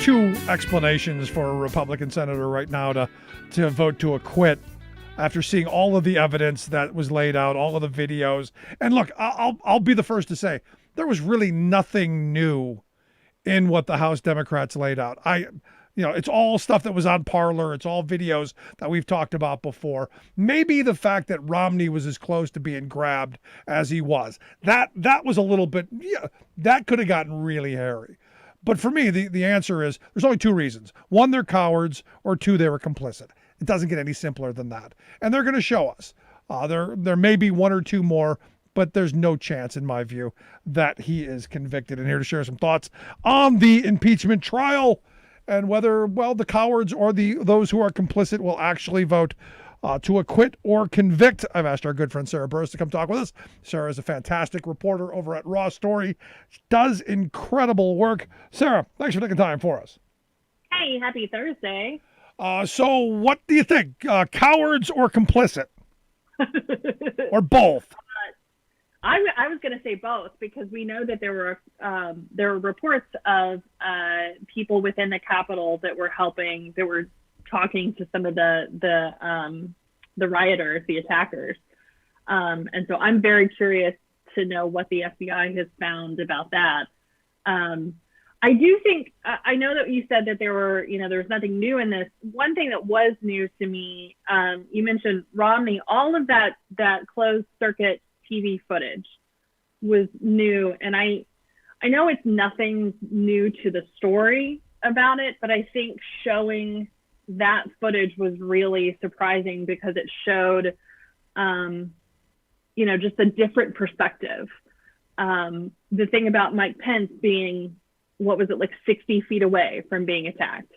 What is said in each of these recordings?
two explanations for a Republican senator right now to vote to acquit after seeing all of the evidence that was laid out, all of the videos. And look, I'll be the first to say there was really nothing new in what the House Democrats laid out. It's all stuff that was on Parler. It's all videos that we've talked about before. Maybe the fact that Romney was as close to being grabbed as he was, that was a little bit, that could have gotten really hairy. But for me, the answer is there's only two reasons. One, they're cowards, or two, they were complicit. It doesn't get any simpler than that. And they're going to show us. There may be one or two more, but there's no chance, in my view, that he is convicted. And here to share some thoughts on the impeachment trial and whether, the cowards or those who are complicit will actually vote to acquit or convict, I've asked our good friend Sarah Burris to come talk with us. Sarah is a fantastic reporter over at RawStory. She does incredible work. Sarah, thanks for taking time for us. Hey, happy Thursday. So what do you think? Cowards or complicit? Or both? I was going to say both, because we know that there were reports of people within the Capitol that were talking to some of the rioters, the attackers. And so I'm very curious to know what the FBI has found about that. I do think, I know that you said that there was nothing new in this. One thing that was new to me, you mentioned Romney, all of that closed circuit TV footage was new. And I know it's nothing new to the story about it, but I think showing that footage was really surprising because it showed, just a different perspective. The thing about Mike Pence being, 60 feet away from being attacked.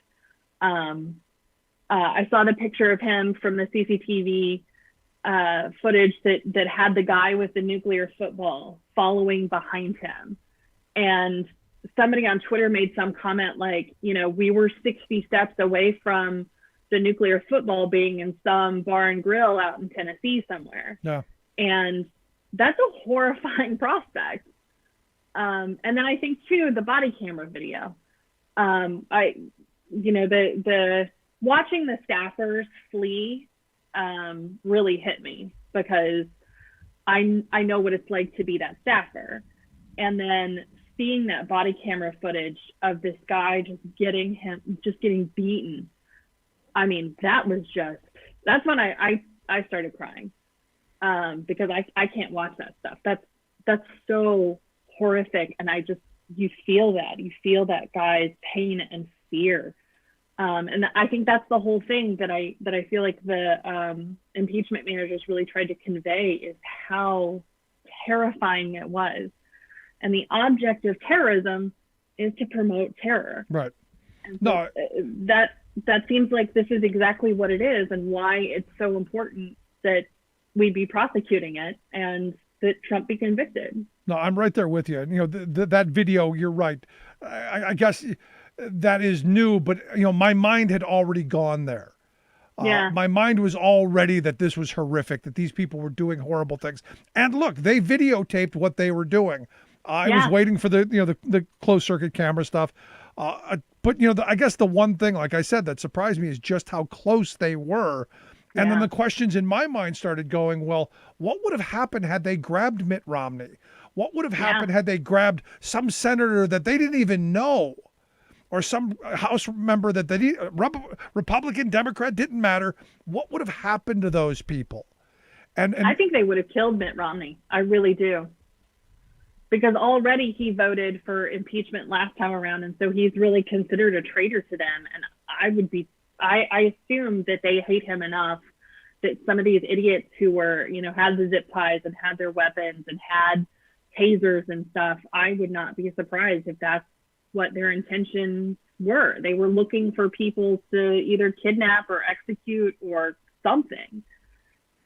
I saw the picture of him from the CCTV footage that had the guy with the nuclear football following behind him. And somebody on Twitter made some comment like, we were 60 steps away from the nuclear football being in some bar and grill out in Tennessee somewhere. Yeah. And that's a horrifying prospect. And then I think too, the body camera video, the watching the staffers flee, really hit me because I know what it's like to be that staffer. And then seeing that body camera footage of this guy just getting beaten. I mean, that's when I started crying, because I can't watch that stuff. That's so horrific. And you feel that guy's pain and fear. And I think that's the whole thing that I feel like the impeachment managers really tried to convey is how terrifying it was. And the object of terrorism is to promote terror. Right. And so that seems like this is exactly what it is, and why it's so important that we be prosecuting it and that Trump be convicted. No, I'm right there with you. That video, you're right. I guess that is new, but my mind had already gone there. Yeah. My mind was already that this was horrific, that these people were doing horrible things. And look, they videotaped what they were doing. I was waiting for the closed circuit camera stuff. But I guess the one thing, like I said, that surprised me is just how close they were. And then the questions in my mind started going, well, what would have happened had they grabbed Mitt Romney? What would have happened had they grabbed some senator that they didn't even know, or some House member that they Republican, Democrat, didn't matter? What would have happened to those people? And I think they would have killed Mitt Romney. I really do. Because already he voted for impeachment last time around, and so he's really considered a traitor to them. And I assume that they hate him enough that some of these idiots who were, had the zip ties and had their weapons and had tasers and stuff, I would not be surprised if that's what their intentions were. They were looking for people to either kidnap or execute or something.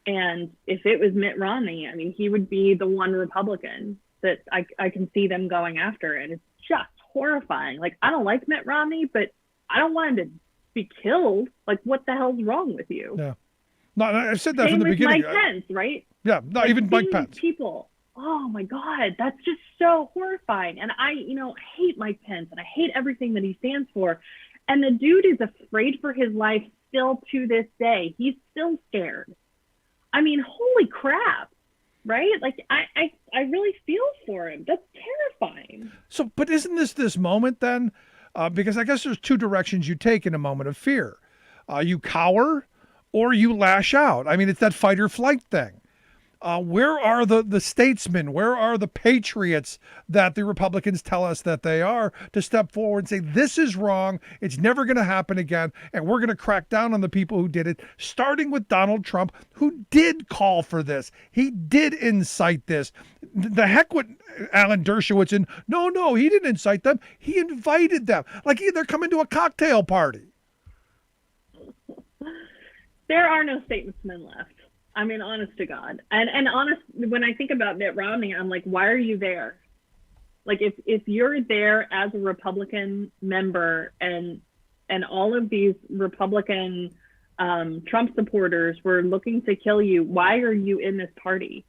And if it was Mitt Romney, I mean, he would be the one Republican that I can see them going after. And it's just horrifying. Like, I don't like Mitt Romney, but I don't want him to be killed. Like, what the hell's wrong with you? Yeah. No, I've said that Same from the with beginning. Mike Pence, right? Yeah, no, like, even Mike Pence. People oh my God, that's just so horrifying. And I, hate Mike Pence and I hate everything that he stands for. And the dude is afraid for his life still to this day. He's still scared. I mean, holy crap, right? Like, I really feel for him. That's terrifying. So, but isn't this moment then? Because I guess there's two directions you take in a moment of fear. You cower or you lash out. I mean, it's that fight or flight thing. Where are the statesmen? Where are the patriots that the Republicans tell us that they are to step forward and say, this is wrong. It's never going to happen again. And we're going to crack down on the people who did it, starting with Donald Trump, who did call for this. He did incite this. The heck with Alan Dershowitz. And no, he didn't incite them. He invited them. Like they're coming to a cocktail party. There are no statesmen left. I mean, honest to God. And honest, when I think about Mitt Romney, I'm like, why are you there? Like, if you're there as a Republican member and all of these Republican Trump supporters were looking to kill you, why are you in this party?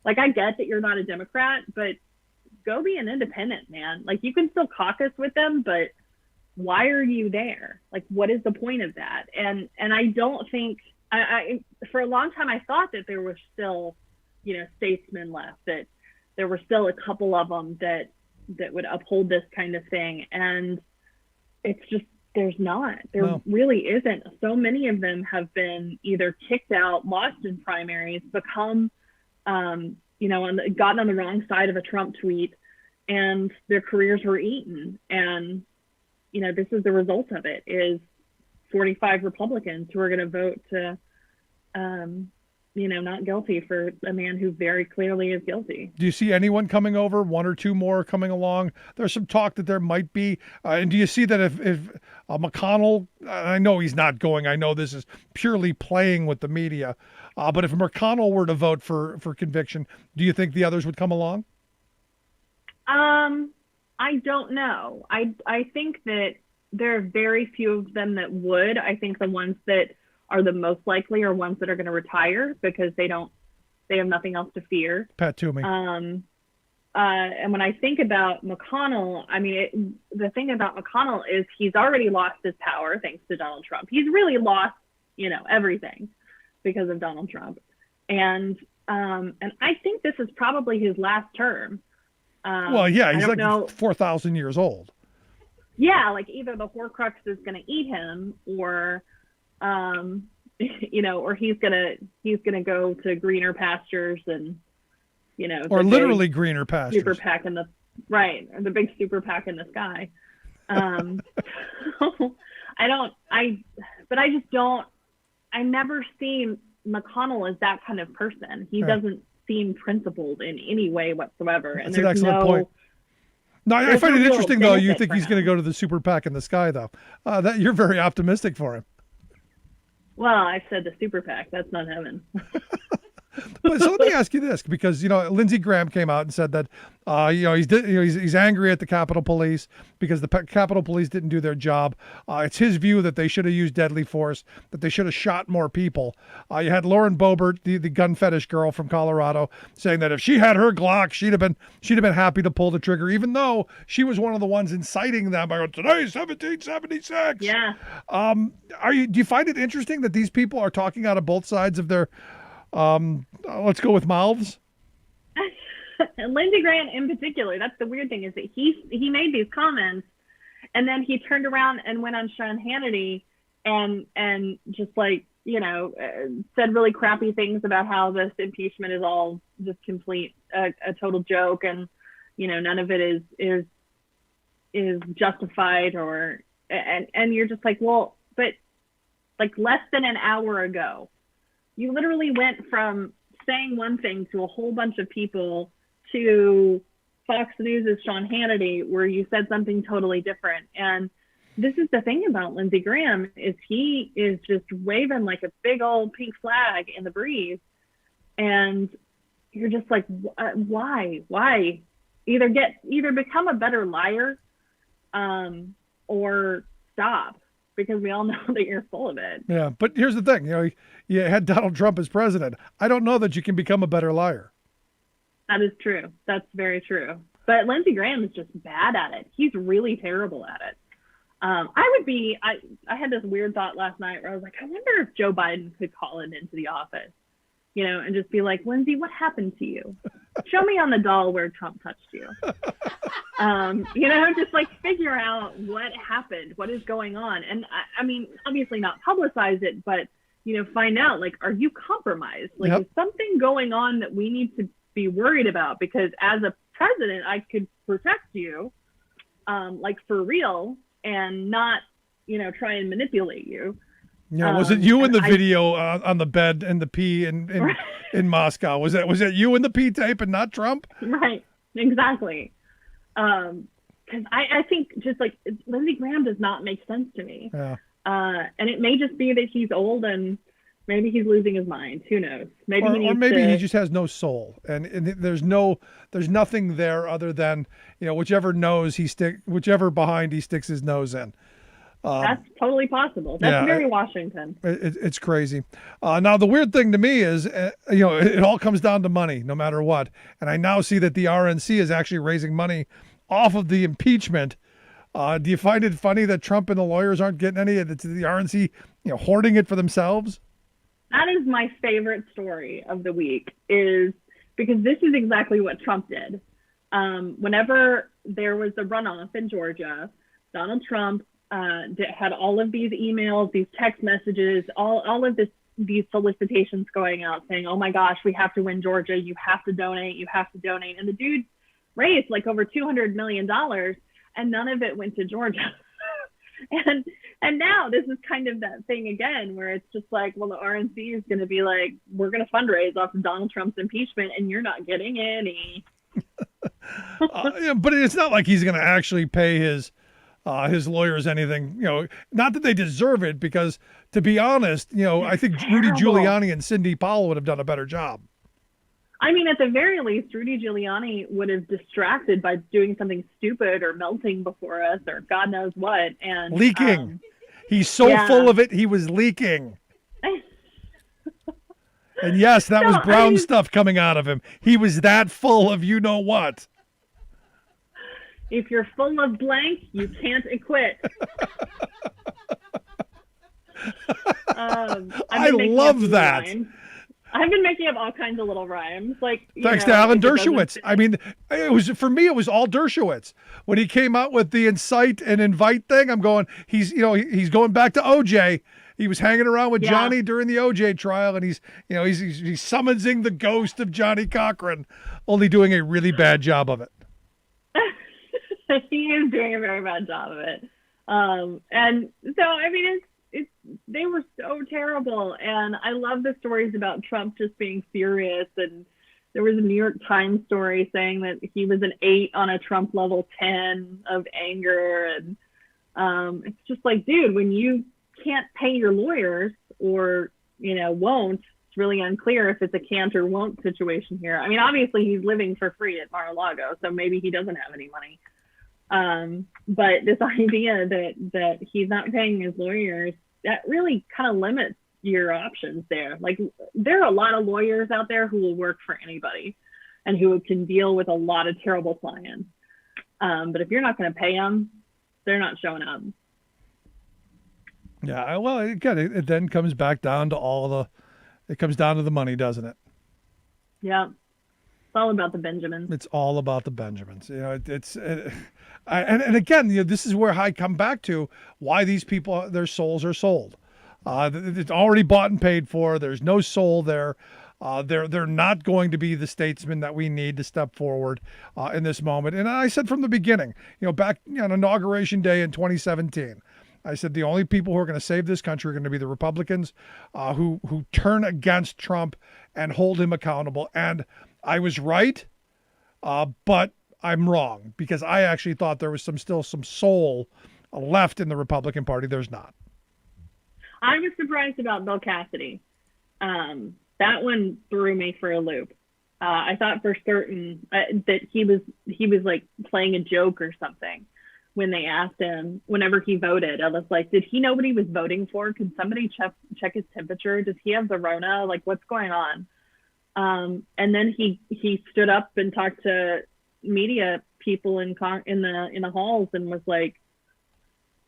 Like, I get that you're not a Democrat, but go be an independent, man. Like, you can still caucus with them, but why are you there? Like, what is the point of that? And I don't think, I for a long time, I thought that there were still, statesmen left, that there were still a couple of them that would uphold this kind of thing. And it's just, there's not. There really isn't. So many of them have been either kicked out, lost in primaries, become, gotten on the wrong side of a Trump tweet, and their careers were eaten. And, this is the result of it, is 45 Republicans who are going to vote to, not guilty for a man who very clearly is guilty. Do you see anyone coming over, one or two more coming along? There's some talk that there might be. And do you see that if McConnell, I know he's not going, I know this is purely playing with the media, but if McConnell were to vote for conviction, do you think the others would come along? I don't know. I think that there are very few of them that would. I think the ones that are the most likely are ones that are going to retire because they have nothing else to fear. Pat Toomey. And when I think about McConnell, I mean, the thing about McConnell is he's already lost his power thanks to Donald Trump. He's really lost, everything because of Donald Trump. And I think this is probably his last term. He's like 4,000 years old. Yeah, like either the Horcrux is going to eat him, or, or he's gonna go to greener pastures and, or literally greener pastures. Super PAC in the the big super PAC in the sky. I never seen McConnell as that kind of person. He doesn't seem principled in any way whatsoever. That's an excellent point. No, I find it interesting, though. You think he's going to go to the super PAC in the sky, though. That you're very optimistic for him. Well, I said the super PAC. That's not heaven. But so let me ask you this, because Lindsey Graham came out and said that he's angry at the Capitol Police because the Capitol Police didn't do their job. It's his view that they should have used deadly force, that they should have shot more people. You had Lauren Boebert, the gun fetish girl from Colorado, saying that if she had her Glock, she'd have been happy to pull the trigger, even though she was one of the ones inciting them by going, today's 1776. Yeah. Do you find it interesting that these people are talking out of both sides of their let's go with mouths? Lindsey Graham in particular, that's the weird thing, is that he made these comments and then he turned around and went on Sean Hannity and just said really crappy things about how this impeachment is all just complete a total joke, and none of it is justified, and you're just like, well, but like less than an hour ago you literally went from saying one thing to a whole bunch of people to Fox News' Sean Hannity, where you said something totally different. And this is the thing about Lindsey Graham, is he is just waving like a big old pink flag in the breeze. And you're just like, why? Either become a better liar, or stop, because we all know that you're full of it. Yeah, but here's the thing, you had Donald Trump as president. I don't know that you can become a better liar. That is true. That's very true. But Lindsey Graham is just bad at it. He's really terrible at it. I had this weird thought last night where I was like, I wonder if Joe Biden could call him into the office, and just be like, Lindsey, what happened to you? Show me on the doll where Trump touched you. Just like figure out what happened, what is going on. And I mean, obviously not publicize it, but, find out, like, are you compromised? Like, Yep. is something going on that we need to be worried about? Because as a president, I could protect you, like for real, and not, try and manipulate you. Yeah, was it you in the video on the bed and the pee in Moscow? Was that you in the pee tape and not Trump? Right, exactly. Because I think just like Lindsey Graham does not make sense to me. Yeah. And it may just be that he's old and maybe he's losing his mind. Who knows? Maybe he just has no soul, and there's nothing there other than whichever behind he sticks his nose in. That's totally possible. That's very Washington. It's crazy. Now the weird thing to me is, it all comes down to money, no matter what. And I now see that the RNC is actually raising money off of the impeachment. Do you find it funny that Trump and the lawyers aren't getting any? It's the RNC, hoarding it for themselves. That is my favorite story of the week, is because this is exactly what Trump did. Whenever there was a runoff in Georgia, Donald Trump had all of these emails, these text messages, all of these solicitations going out saying, oh my gosh, we have to win Georgia. You have to donate. You have to donate. And the dude raised like over $200 million and none of it went to Georgia. And now this is kind of that thing again, where it's just like, well, the RNC is going to be like, we're going to fundraise off of Donald Trump's impeachment and you're not getting any. But it's not like he's going to actually pay his lawyers anything, not that they deserve it, because to be honest, I think Rudy Giuliani and Cindy Powell would have done a better job. I mean, at the very least, Rudy Giuliani would have distracted by doing something stupid or melting before us or God knows what. And leaking. He's so full of it, he was leaking. And yes, that was brown stuff coming out of him. He was that full of you know what. If you're full of blank, you can't acquit. I love that. I've been making up all kinds of little rhymes. Like thanks to Alan Dershowitz. I mean, it was all Dershowitz. When he came out with the incite and invite thing, I'm going, he's going back to OJ. He was hanging around with Johnny during the OJ trial, and he's summoning the ghost of Johnny Cochran, only doing a really bad job of it. He is doing a very bad job of it. And so, I mean, they were so terrible. And I love the stories about Trump just being furious. And there was a New York Times story saying that he was an 8 on a Trump level 10 of anger. And it's just like, dude, when you can't pay your lawyers or, won't, it's really unclear if it's a can't or won't situation here. I mean, obviously he's living for free at Mar-a-Lago, so maybe he doesn't have any money. But this idea that he's not paying his lawyers, that really kind of limits your options there. Like, there are a lot of lawyers out there who will work for anybody and who can deal with a lot of terrible clients. But if you're not going to pay them, they're not showing up. Yeah, well, again, it then comes back down to it comes down to the money, doesn't it? Yeah. It's all about the Benjamins. It's all about the Benjamins. And again, this is where I come back to why these people, their souls are sold. It's already bought and paid for. There's no soul there. They're not going to be the statesmen that we need to step forward in this moment. And I said from the beginning, back on Inauguration Day in 2017, I said the only people who are going to save this country are going to be the Republicans who turn against Trump and hold him accountable. And I was right, but I'm wrong, because I actually thought there was still some soul left in the Republican Party. There's not. I was surprised about Bill Cassidy. That one threw me for a loop. I thought for certain that he was like playing a joke or something when they asked him whenever he voted. I was like, did he know what he was voting for? Could somebody check his temperature? Does he have the Rona? Like, what's going on? And then he stood up and talked to media people in the halls and was like,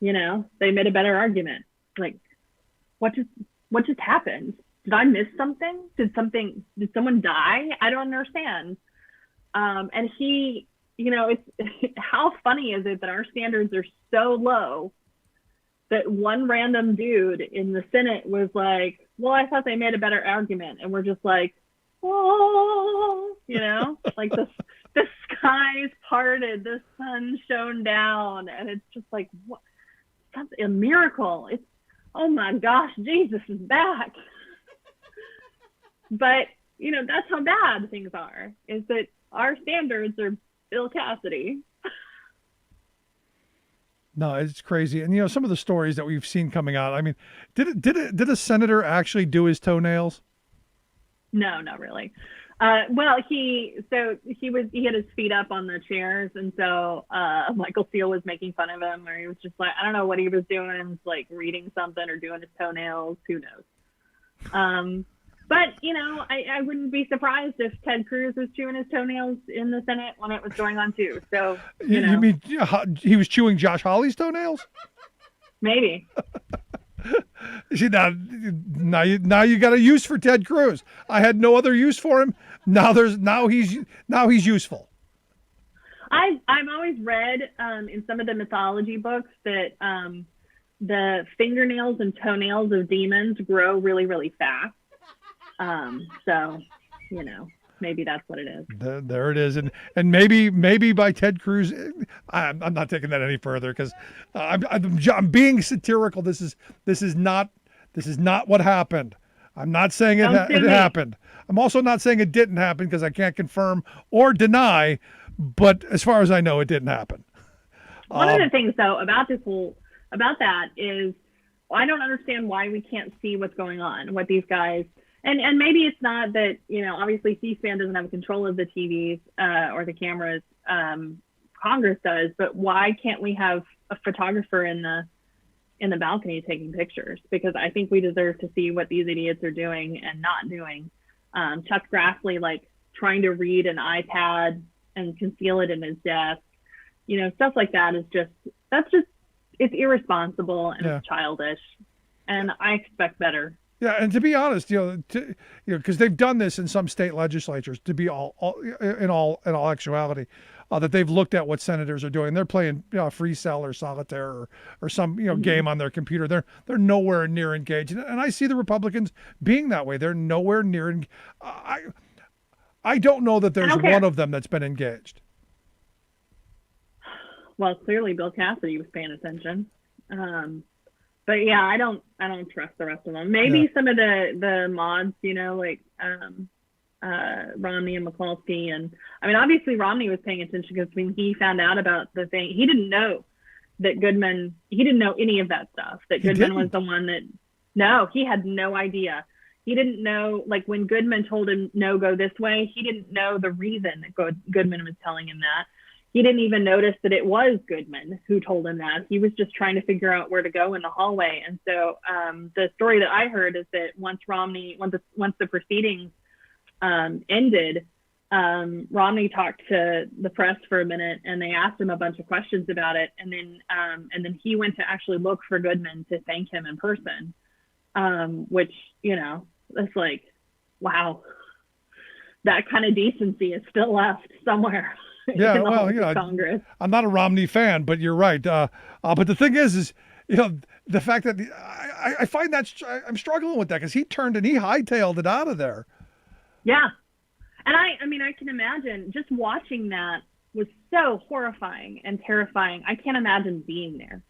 they made a better argument. Like, what just happened? Did I miss something? Did someone die? I don't understand. And he, it's how funny is it that our standards are so low that one random dude in the Senate was like, well, I thought they made a better argument. And we're just like, oh, like the skies parted, the sun shone down. And it's just like, what? That's a miracle. It's, oh my gosh, Jesus is back. But, that's how bad things are, is that our standards are Bill Cassidy. No, it's crazy. And, some of the stories that we've seen coming out, I mean, did a senator actually do his toenails? No, not really. Well, he had his feet up on the chairs, and so Michael Steele was making fun of him, or he was just like, I don't know what he was doing, like reading something or doing his toenails, who knows. But I wouldn't be surprised if Ted Cruz was chewing his toenails in the Senate when it was going on too. So you mean he was chewing Josh Hawley's toenails? Maybe. See, now you got a use for Ted Cruz. I had no other use for him. Now he's useful. I've always read in some of the mythology books that the fingernails and toenails of demons grow really, really fast. So maybe that's what it is. There it is, and maybe by Ted Cruz. I'm not taking that any further because I'm being satirical. This is not what happened. I'm not saying it happened. I'm also not saying it didn't happen because I can't confirm or deny. But as far as I know, it didn't happen. One of the things though about that is I don't understand why we can't see what's going on, what these guys. And maybe it's not that, obviously C-SPAN doesn't have control of the TVs or the cameras. Congress does, but why can't we have a photographer in the balcony taking pictures? Because I think we deserve to see what these idiots are doing and not doing. Chuck Grassley, like trying to read an iPad and conceal it in his desk, stuff like that is it's irresponsible and It's childish. And I expect better. Yeah, and to be honest, because they've done this in some state legislatures. To be in all actuality, that they've looked at what senators are doing. They're playing free cell or solitaire or some game on their computer. They're nowhere near engaged, and I see the Republicans being that way. They're nowhere near. I don't know that there's one of them that's been engaged. Well, clearly Bill Cassidy was paying attention. But yeah, I don't trust the rest of them. Maybe some of the mods, like Romney and McCloskey, and I mean, obviously Romney was paying attention because when he found out about the thing, he didn't know that Goodman. He didn't know any of that stuff. That Goodman was the one that. No, he had no idea. He didn't know, like when Goodman told him no, go this way. He didn't know the reason that Goodman was telling him that. He didn't even notice that it was Goodman who told him that. He was just trying to figure out where to go in the hallway. And so the story that I heard is that once the proceedings ended, Romney talked to the press for a minute, and they asked him a bunch of questions about it. And then he went to actually look for Goodman to thank him in person, which it's like, wow, that kind of decency is still left somewhere. Yeah, well, Congress. I'm not a Romney fan, but you're right. But the thing is the fact that I find that I'm struggling with that because he turned and he hightailed it out of there. Yeah, and I mean, I can imagine just watching that was so horrifying and terrifying. I can't imagine being there,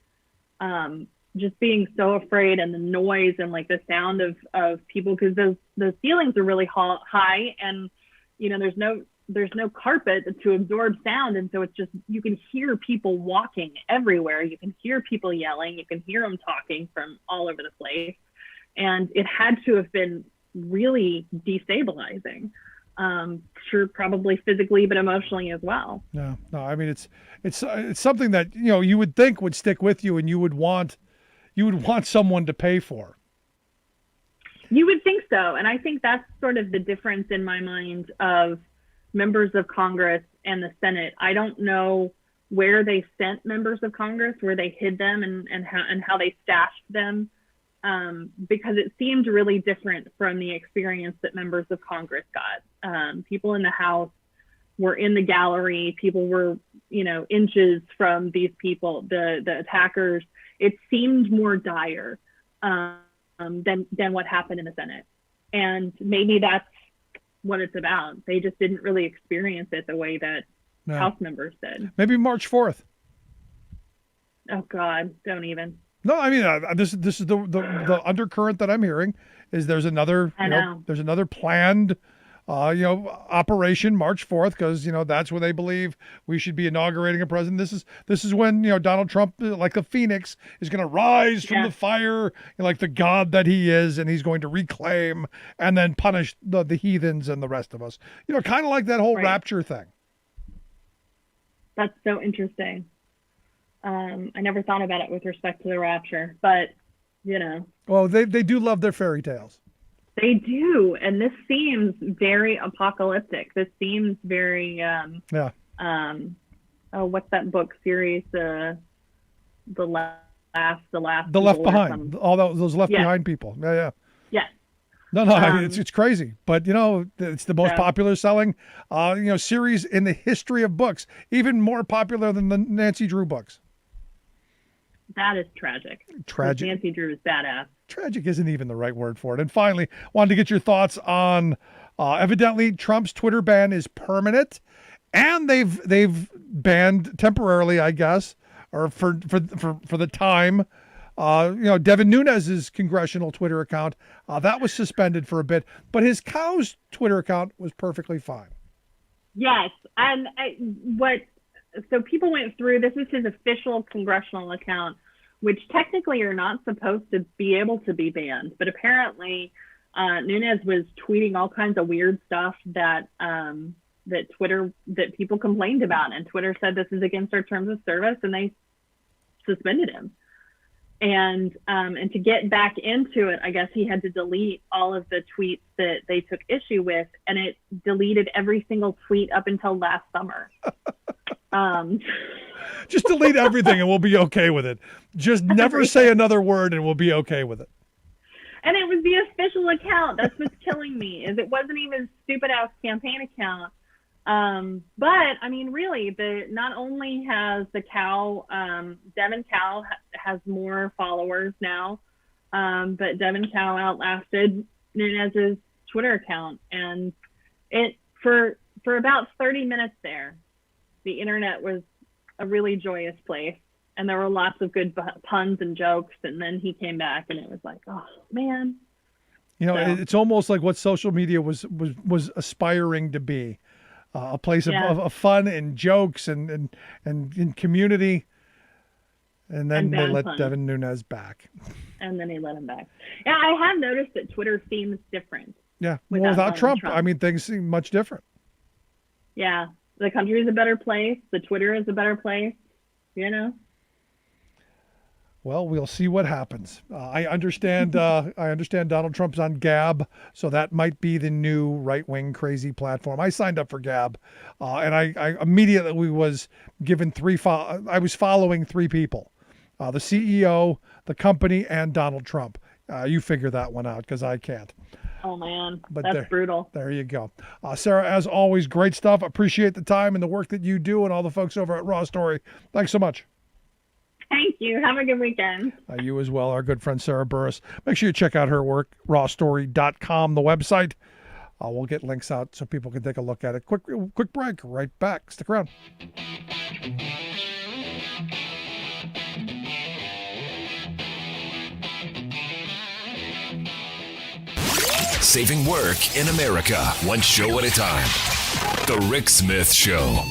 just being so afraid, and the noise and like the sound of people, because those ceilings are really high, and there's no carpet to absorb sound. And so it's just, you can hear people walking everywhere. You can hear people yelling. You can hear them talking from all over the place. And it had to have been really destabilizing. Sure, probably physically, but emotionally as well. No, I mean, it's something that, you would think would stick with you and you would want someone to pay for. You would think so. And I think that's sort of the difference in my mind of members of Congress and the Senate. I don't know where they sent members of Congress, where they hid them and how they stashed them, because it seemed really different from the experience that members of Congress got. People in the House were in the gallery. People were, inches from these people, the attackers. It seemed more dire than what happened in the Senate. And maybe that's what it's about. They just didn't really experience it the way that House members did. Maybe March 4th. Oh God, don't even. No, I mean, this is the undercurrent that I'm hearing is there's another there's another planned operation March 4th, because that's when they believe we should be inaugurating a president. This is when Donald Trump, like a phoenix, is going to rise from the fire, like the god that he is, and he's going to reclaim and then punish the heathens and the rest of us. Kind of like that whole rapture thing. That's so interesting. I never thought about it with respect to the rapture, but Well, they do love their fairy tales. They do, and this seems very apocalyptic. This seems very what's that book series? The Left Behind. All those Left Behind people. Yeah. No, it's crazy, but it's the most popular selling series in the history of books, even more popular than the Nancy Drew books. That is tragic. Nancy Drew is badass. Tragic isn't even the right word for it. And finally, wanted to get your thoughts on evidently Trump's Twitter ban is permanent, and they've banned temporarily, I guess, or for the time. Devin Nunes's congressional Twitter account that was suspended for a bit, but his cow's Twitter account was perfectly fine. Yes, and so people went through. This is his official congressional account, which technically you're not supposed to be able to be banned, but apparently Nunes was tweeting all kinds of weird stuff that people complained about, and Twitter said this is against our terms of service, and they suspended him. And to get back into it, I guess he had to delete all of the tweets that they took issue with, and it deleted every single tweet up until last summer. Just delete everything and we'll be okay with it. Just never say another word and we'll be okay with it. And it was the official account. That's what's killing me, is it wasn't even stupid ass campaign account. But I mean, really, not only has the cow, Devin Cow has more followers now, but Devin Cow outlasted Nunes's Twitter account, and it for about 30 minutes there, the internet was a really joyous place, and there were lots of good puns and jokes. And then he came back, and it was like, oh man, it's almost like what social media was aspiring to be. A place of fun and jokes and community. And then they let Devin Nunes back. And then he let him back. Yeah, I have noticed that Twitter seems different. Yeah, without Trump, I mean, things seem much different. Yeah, the country is a better place. The Twitter is a better place, Well, we'll see what happens. I understand. I understand Donald Trump's on Gab, so that might be the new right-wing crazy platform. I signed up for Gab, and I immediately was given I was following three people: the CEO, the company, and Donald Trump. You figure that one out, because I can't. Oh man, that's brutal. There you go, Sarah. As always, great stuff. Appreciate the time and the work that you do, and all the folks over at RawStory. Thanks so much. Thank you. Have a good weekend. You as well, our good friend Sarah Burris. Make sure you check out her work, rawstory.com, the website. We'll get links out so people can take a look at it. Quick break. Right back. Stick around. Saving work in America, one show at a time. The Rick Smith Show.